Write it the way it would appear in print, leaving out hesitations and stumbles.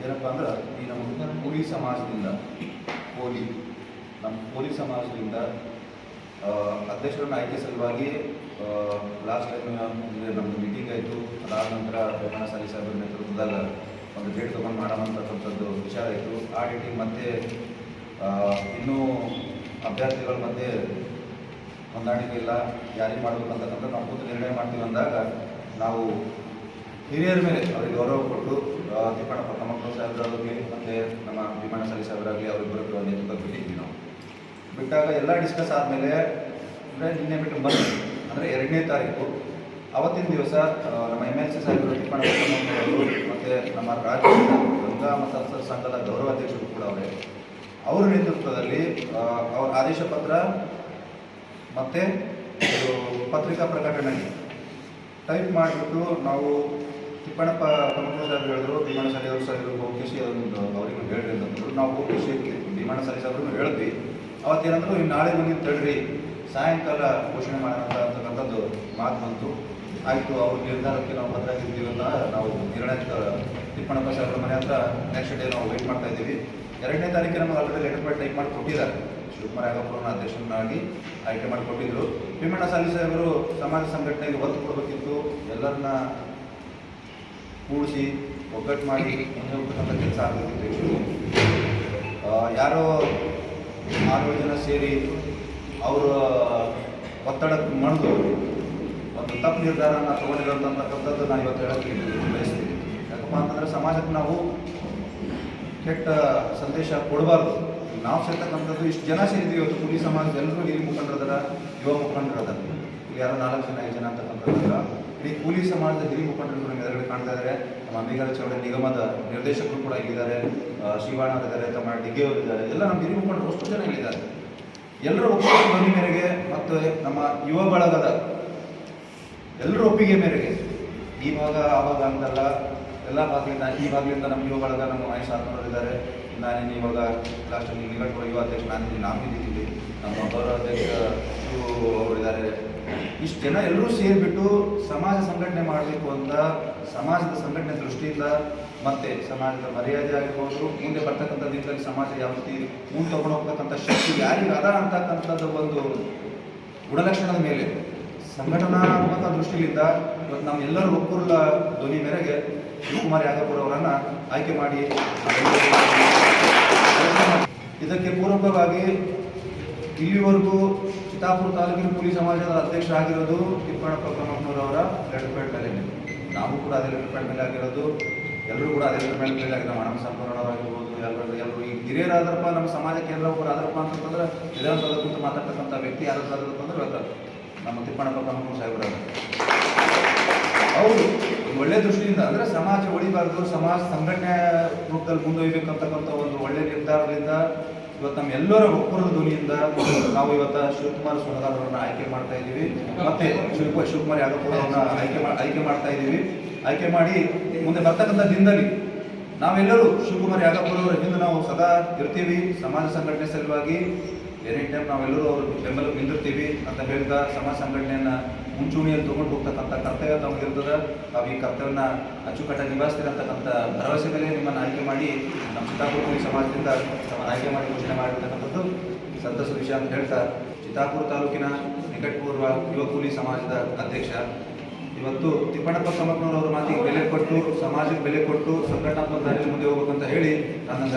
ಏನಪ್ಪ ಅಂದ್ರೆ ಈ ನಮ್ಮ ಕೂಲಿ ಸಮಾಜದಿಂದ ನಮ್ಮ ಕೂಲಿ ಸಮಾಜದಿಂದ ಅಧ್ಯಕ್ಷರನ್ನ ಆಯ್ಕೆ ಸಲುವಾಗಿ ಲಾಸ್ಟ್ ಟೈಮ್ ನಮ್ಮದು ಮೀಟಿಂಗ್ ಆಯಿತು. ಅದಾದ ನಂತರ ರೇವಣ್ಣ ಸಾಲಿ ಸಾಹೇಬರ ನೇತೃತ್ವದಾಗ ಒಂದು ಡೇಟ್ ತೊಗೊಂಡು ಮಾಡೋವಂಥದ್ದು ವಿಚಾರ ಆಯಿತು. ಆ ಡೇಟಿಗೆ ಮತ್ತೆ ಇನ್ನೂ ಅಭ್ಯರ್ಥಿಗಳ ಮಧ್ಯೆ ಹೊಂದಾಣಿಕೆ ಇಲ್ಲ, ಯಾರಿಗೆ ಮಾಡಬೇಕಂತಕ್ಕಂಥ ನಾವು ಕೂತು ನಿರ್ಣಯ ಮಾಡ್ತೀವಿ ಅಂದಾಗ ನಾವು ಹಿರಿಯರ ಮೇಲೆ ಅವರಿಗೆ ಗೌರವ ಕೊಟ್ಟು ತಿಪ್ಪಣ್ಣಪ್ಪ ಕಮಕ್ನೂರು ಸಾಹೇಬರಾಗಲಿ ಮತ್ತು ನಮ್ಮ ರೇವಣ್ಣ ಸಾಲಿ ಸಾಹೇಬರಾಗಲಿ ಅವರಿಬ್ಬರು ನೇತೃತ್ವ ಬಿಟ್ಟಿದ್ವಿ. ನಾವು ಬಿಟ್ಟಾಗ ಎಲ್ಲ ಡಿಸ್ಕಸ್ ಆದಮೇಲೆ ಅಂದರೆ ನಿನ್ನೆ ಬಿಟ್ಟು ಬಂದು ಅಂದರೆ 2ನೇ ತಾರೀಕು ಅವತ್ತಿನ ದಿವಸ ನಮ್ಮ MLC ಸಾಹೇಬರು ತಿಪ್ಪಣ್ಣಪ್ಪ ಕಮಕ್ನೂರು ಮತ್ತು ನಮ್ಮ ರಾಜ್ಯದ ಗಂಗಾ ಮತ ಸಂಘದ ಗೌರವಾಧ್ಯಕ್ಷರು ಕೂಡ ಅವರ ನೇತೃತ್ವದಲ್ಲಿ ಅವರ ಆದೇಶ ಪತ್ರ ಮತ್ತು ಪತ್ರಿಕಾ ಪ್ರಕಟಣೆ ಟೈಪ್ ಮಾಡಿಬಿಟ್ಟು ನಾವು ತಿಪ್ಪಣ್ಣಪ್ಪ ಕಮಕ್ನೂರು ಸಾಹೇಬರು ಹೇಳಿದ್ರು, ರೇವಣ್ಣ ಸಾಲಿ ಸಾಹೇಬರು ಹೋಗಿಸಿ ಅದೊಂದು ಅವರಿಗೂ ಹೇಳ್ರಿ ಅಂತಂದ್ರು. ನಾವು ಹೋಗಿಸಿ ರೇವಣ್ಣ ಸಾಲಿ ಸಾಹೇಬರು ಹೇಳಿದ್ವಿ. ಅವತ್ತೇನಂದ್ರು ನೀವು ನಾಳೆ ಬಂದಿದ್ದು ತಡ್ರಿ, ಸಾಯಂಕಾಲ ಘೋಷಣೆ ಮಾಡೋಣ ಅಂತಕ್ಕಂಥದ್ದು ಮಾತು ಬಂತು. ಆಯಿತು, ಅವ್ರ ನಿರ್ಧಾರಕ್ಕೆ ನಾವು ಬದ್ಧರಾಗಿರ್ತೀವಿ ಅಂತ ನಾವು ನಿರ್ಣಯಕ್ಕೆ ತಿಪ್ಪಣ್ಣಪ್ಪ ಸಾಹೇಬ್ರ ಮನೆ ಹತ್ರ ನೆಕ್ಸ್ಟ್ ಡೇ ನಾವು ವೆಯ್ಟ್ ಮಾಡ್ತಾ ಇದ್ದೀವಿ. 2ನೇ ತಾರೀಕಿಗೆ ನಮಗೆ ಆಲ್ರೆಡಿ ಲೆಟರ್ ಪ್ಯಾಡ್ ಟೈಪ್ ಮಾಡಿ ಕೊಟ್ಟಿದ್ದಾರೆ. ಶಿವಕುಮಾರ್ ಯಾಗಪ್ಪರನ್ನ ಅಧ್ಯಕ್ಷರನ್ನಾಗಿ ಆಯ್ಕೆ ಮಾಡಿಕೊಟ್ಟಿದ್ರು. ರೇವಣ್ಣ ಸಾಲಿ ಸಾಹೇಬರು ಸಮಾಜ ಸಂಘಟನೆಗೆ ಒತ್ತು ಕೊಡಬೇಕಿತ್ತು, ಎಲ್ಲರನ್ನ ಕೂಡಿಸಿ ಒಗ್ಗಟ್ಟು ಮಾಡಿ ಮುಂದೆ ಹೋಗ್ತಕ್ಕಂಥ ಕೆಲಸ ಆಗಬೇಕಿತ್ತು. ಯಾರೋ 6 ಜನ ಸೇರಿ ಅವರ ಒತ್ತಡಕ್ಕೆ ಮಣಿದು ಒಂದು ತಪ್ಪು ನಿರ್ಧಾರನ ತೊಗೊಂಡಿರೋಂಥಕ್ಕಂಥದ್ದು ನಾನು ಇವತ್ತು ಹೇಳೋಕ್ಕೆ ಬಯಸ್ತೀನಿ. ಯಾಕಪ್ಪ ಅಂತಂದರೆ ಸಮಾಜಕ್ಕೆ ನಾವು ಕೆಟ್ಟ ಸಂದೇಶ ಕೊಡಬಾರ್ದು. ನಾವು ಸೇರ್ತಕ್ಕಂಥದ್ದು ಇಷ್ಟು ಜನ ಸೇರಿದ್ವಿ ಇವತ್ತು. ಕೂಲಿ ಸಮಾಜದ ಎಲ್ಲರೂ ಹಿರಿಯ ಮುಖಂಡರದಾರ, ಯುವ ಮುಖಂಡರದಾರ. ಇಲ್ಲಿ ಯಾರೋ 4 ಜನ 5 ಜನ ಅಂತಕ್ಕಂಥದ್ದಲ್ಲ. ಇಡೀ ಕೂಲಿ ಸಮಾಜದ ಹಿರಿಯ ಮುಖಂಡರು ನಮ್ಮ ಎದುರುಗಡೆ ಕಾಣ್ತಾ ಇದ್ದಾರೆ. ನಮ್ಮ ಅಂಬಿಗರ ಚೌಡೇ ನಿಗಮದ ನಿರ್ದೇಶಕರು ಕೂಡ ಇಲ್ಲಿದ್ದಾರೆ, ಶಿವಣ್ಣ ಅವರಿದ್ದಾರೆ, ತಮ್ಮ ಡಿಗೆ ಅವರಿದ್ದಾರೆ. ಎಲ್ಲ ನಮ್ಮ ಹಿರಿಯ ಮುಖಂಡರು ಅಷ್ಟು ಜನ ಇಲ್ಲಿದ್ದಾರೆ. ಎಲ್ಲರ ಒಪ್ಪಿಗೆ ಮೇರೆಗೆ ಮತ್ತು ನಮ್ಮ ಯುವ ಬಳಗದ ಎಲ್ಲರ ಒಪ್ಪಿಗೆ ಮೇರೆಗೆ ಈವಾಗ ಆವಾಗ ಅಂತಲ್ಲ, ಎಲ್ಲ ಭಾಗದಿಂದ ಈವಾಗಲಿಂದ ನಮ್ಮ ಯುವ ಬಳಗ ನಮ್ಮ ಮಹೇಶ್ ಆತ್ಮರವರಿದ್ದಾರೆ. ನಾನೇನು ಇವಾಗ ಲಾಸ್ಟಲ್ಲಿ ನಿಕಟ ಯುವ ಅಧ್ಯಕ್ಷ ನಾನು ಇದ್ದೀನಿ, ನಮ್ಮ ಗೌರವಾಧ್ಯಕ್ಷ ಅವರಿದ್ದಾರೆ. ಇಷ್ಟು ಜನ ಎಲ್ಲರೂ ಸೇರಿಬಿಟ್ಟು ಸಮಾಜ ಸಂಘಟನೆ ಮಾಡಬೇಕು ಅಂತ ಸಮಾಜದ ಸಂಘಟನೆ ದೃಷ್ಟಿಯಿಂದ ಮತ್ತು ಸಮಾಜದ ಮರ್ಯಾದೆ ಆಗಿರ್ಬೋದು, ಮುಂದೆ ಬರ್ತಕ್ಕಂಥ ದಿನದಲ್ಲಿ ಸಮಾಜ ಯಾವ ರೀತಿ ಮುಂದೆ ತಗೊಂಡು ಹೋಗ್ತಕ್ಕಂಥ ಶಕ್ತಿ ಯಾರಿಗೆ ಅದ ಅಂತಕ್ಕಂಥದ್ದು ಒಂದು ಗುಣಲಕ್ಷಣದ ಮೇಲೆ ಸಂಘಟನಾತ್ಮಕ ದೃಷ್ಟಿಯಿಂದ ಇವತ್ತು ನಮ್ಮೆಲ್ಲರ ಒಕ್ಕೂಲ ಧ್ವನಿ ಮೇರೆಗೆ ಶಿವಕುಮಾರ್ ಯಾಗಪ್ಪರ್ ಅವರನ್ನು ಆಯ್ಕೆ ಮಾಡಿ ಇದಕ್ಕೆ ಪೂರಕವಾಗಿ ಇಲ್ಲಿವರೆಗೂ ಚಿತ್ತಾಪುರ ತಾಲೂಕಿನ ಕೂಲಿ ಸಮಾಜದ ಅಧ್ಯಕ್ಷರಾಗಿರೋದು ತಿಪ್ಪಣ್ಣಪ್ಪ ಕಮಕ್ನೂರು ಅವರ ಲೆಟರ್ ಪ್ಯಾಡ್ ಮೇಲೆ. ನಾವು ಕೂಡ ಅದೇ ಲೆಟರ್ ಪ್ಯಾಡ್ ಮೇಲೆ ಆಗಿರೋದು, ಎಲ್ಲರೂ ಕೂಡ ಅದೇ ಲೆಟರ್ ಪ್ಯಾಡ್ ಮೇಲೆ ಆಗಿ ನಮ್ಮ ಹಣ ಸಂಪೂರ್ಣವಾಗಿರ್ಬೋದು. ಎಲ್ಲರೂ ಈಗ ಹಿರಿಯರಾದ್ರಪ್ಪ ನಮ್ಮ ಸಮಾಜ ಕೇಂದ್ರ ಒಬ್ಬರು ಆದ್ರಪ್ಪ ಅಂತಂದ್ರೆ ವಿಧಾನಸೌಧ ಕುರಿತು ಮಾತಾಡ್ತಕ್ಕಂಥ ವ್ಯಕ್ತಿ ಯಾರಾದ್ರೂ ಅಂತಂದ್ರೆ ಇವತ್ತು ನಮ್ಮ ತಿಪ್ಪಣ್ಣಪ್ಪ ಕಮಕ್ನೂರು ಸಾಹೇಬರಾದ ಅವರು ಒಳ್ಳೆ ದೃಷ್ಟಿಯಿಂದ ಅಂದರೆ ಸಮಾಜ ಉಳಿಬಾರ್ದು, ಸಮಾಜ ಸಂಘಟನೆ ರೂಪದಲ್ಲಿ ಮುಂದೊಯ್ಬೇಕಂತಕ್ಕಂಥ ಒಂದು ಒಳ್ಳೆ ನಿರ್ಧಾರದಿಂದ ಇವತ್ತು ನಮ್ಮ ಎಲ್ಲರ ಒಕ್ಕೂರದ ಧ್ವನಿಯಿಂದ ನಾವು ಇವತ್ತು ಶಿವಕುಮಾರ್ ಸುಣಗಾರ್ ಅವರನ್ನ ಆಯ್ಕೆ ಮಾಡ್ತಾ ಇದ್ದೀವಿ. ಮತ್ತೆ ಶಿವಕುಮಾರ್ ಯಾಗಪ್ಪರ್ ಅವರನ್ನ ಆಯ್ಕೆ ಮಾಡ್ತಾ ಇದ್ದೀವಿ. ಆಯ್ಕೆ ಮಾಡಿ ಮುಂದೆ ಬರ್ತಕ್ಕಂಥ ದಿನದಲ್ಲಿ ನಾವೆಲ್ಲರೂ ಶಿವಕುಮಾರ್ ಯಾಗಪ್ಪರ್ ಅವರ ಹಿಂದೆ ನಾವು ಸದಾ ಇರ್ತೀವಿ. ಸಮಾಜ ಸಂಘಟನೆ ಸಲುವಾಗಿ ಎನಿ ಟೈಮ್ ನಾವೆಲ್ಲರೂ ಅವ್ರ ಬೆಂಬಲ ನಿಂದಿರ್ತೀವಿ ಅಂತ ಹೇಳಿದ ಸಮಾಜ ಸಂಘಟನೆಯನ್ನು ಮುಂಚೂಣಿಯಲ್ಲಿ ತೊಗೊಂಡು ಹೋಗ್ತಕ್ಕಂಥ ಕರ್ತವ್ಯ ತಮಗಿರ್ತದೆ. ನಾವು ಈ ಕರ್ತವ್ಯನ ಅಚ್ಚುಕಟ್ಟಾಗಿ ನಿಭಾಯಿಸ್ತಿರತಕ್ಕಂಥ ಭರವಸೆ ಮೇಲೆ ನಿಮ್ಮನ್ನು ಆಯ್ಕೆ ಮಾಡಿ ನಮ್ಮ ಚಿತ್ತಾಪುರ ಕೂಲಿ ಸಮಾಜದಿಂದ ನಮ್ಮನ್ನು ಆಯ್ಕೆ ಮಾಡಿ ಘೋಷಣೆ ಮಾಡಿರ್ತಕ್ಕಂಥದ್ದು ಸಂತಸದ ವಿಷಯ ಅಂತ ಹೇಳ್ತಾ, ಚಿತ್ತಾಪುರ ತಾಲೂಕಿನ ನಿಕಟಪೂರ್ವ ಯುವ ಕೂಲಿ ಸಮಾಜದ ಅಧ್ಯಕ್ಷ ಇವತ್ತು ತಿಪ್ಪಣ್ಣಪ್ಪ ಕಮಕ್ನೂರು ಅವರ ಮಾತಿಗೆ ಬೆಲೆ ಕೊಟ್ಟು ಸಮಾಜಕ್ಕೆ ಬೆಲೆ ಕೊಟ್ಟು ಸಂಘಟನಾತ್ಮಕ ದಾರಿಯಲ್ಲಿ ಮುಂದೆ ಹೋಗ್ಬೇಕಂತ ಹೇಳಿ ನನ್ನ